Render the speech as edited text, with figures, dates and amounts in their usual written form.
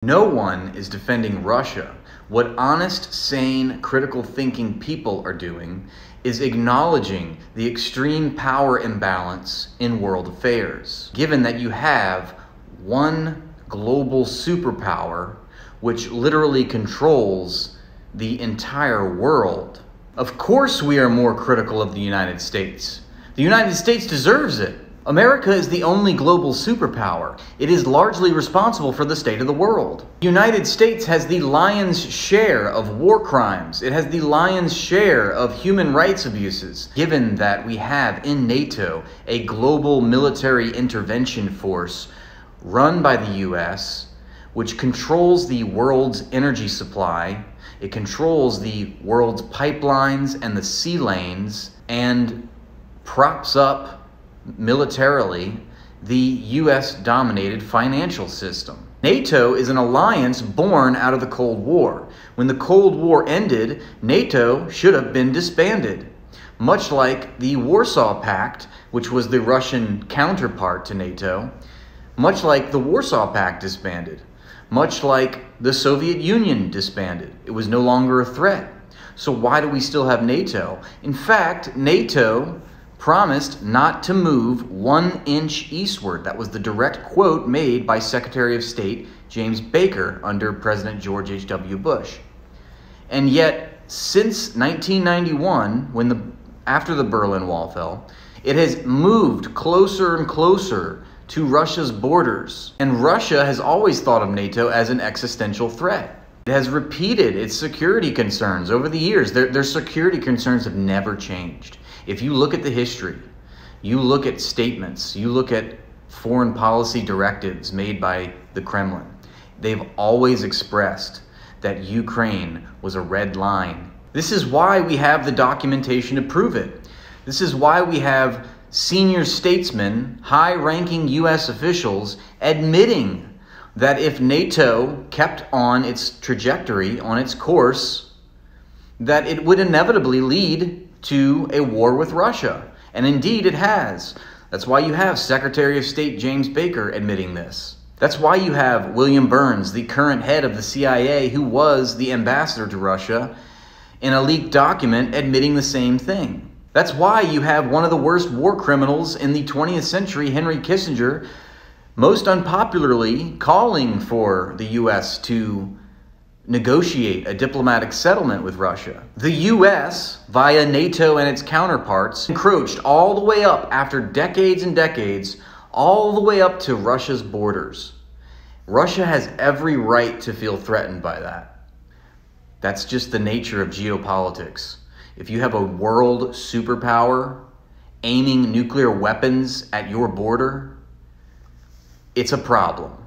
No one is defending Russia. What honest, sane, critical thinking people are doing is acknowledging the extreme power imbalance in world affairs, given that you have one global superpower which literally controls the entire world. Of course we are more critical of the United States. The United States deserves it. America is the only global superpower. It is largely responsible for the state of the world. The United States has the lion's share of war crimes. It has the lion's share of human rights abuses. Given that we have in NATO a global military intervention force run by the US, which controls the world's energy supply, it controls the world's pipelines and the sea lanes, and props up militarily the US-dominated financial system. NATO is an alliance born out of the Cold War. When the Cold War ended, NATO should have been disbanded, much like the Warsaw Pact, which was the Russian counterpart to NATO, much like the Warsaw Pact disbanded, much like the Soviet Union disbanded. It was no longer a threat. So why do we still have NATO? In fact, NATO promised not to move 1 inch eastward. That was the direct quote made by Secretary of State James Baker under President George H.W. Bush. And yet, since 1991, after the Berlin Wall fell, it has moved closer and closer to Russia's borders. And Russia has always thought of NATO as an existential threat. It has repeated its security concerns over the years. Their security concerns have never changed. If you look at the history, you look at statements, you look at foreign policy directives made by the Kremlin, they've always expressed that Ukraine was a red line. This is why we have the documentation to prove it. This is why we have senior statesmen, high-ranking US officials admitting that if NATO kept on its trajectory, on its course, that it would inevitably lead to a war with Russia. And indeed it has. That's why you have Secretary of State James Baker admitting this. That's why you have William Burns, the current head of the CIA, who was the ambassador to Russia, in a leaked document admitting the same thing. That's why you have one of the worst war criminals in the 20th century, Henry Kissinger, most unpopularly calling for the US to negotiate a diplomatic settlement with Russia. The US, via NATO and its counterparts, encroached all the way up after decades and decades, all the way up to Russia's borders. Russia has every right to feel threatened by that. That's just the nature of geopolitics. If you have a world superpower aiming nuclear weapons at your border, it's a problem.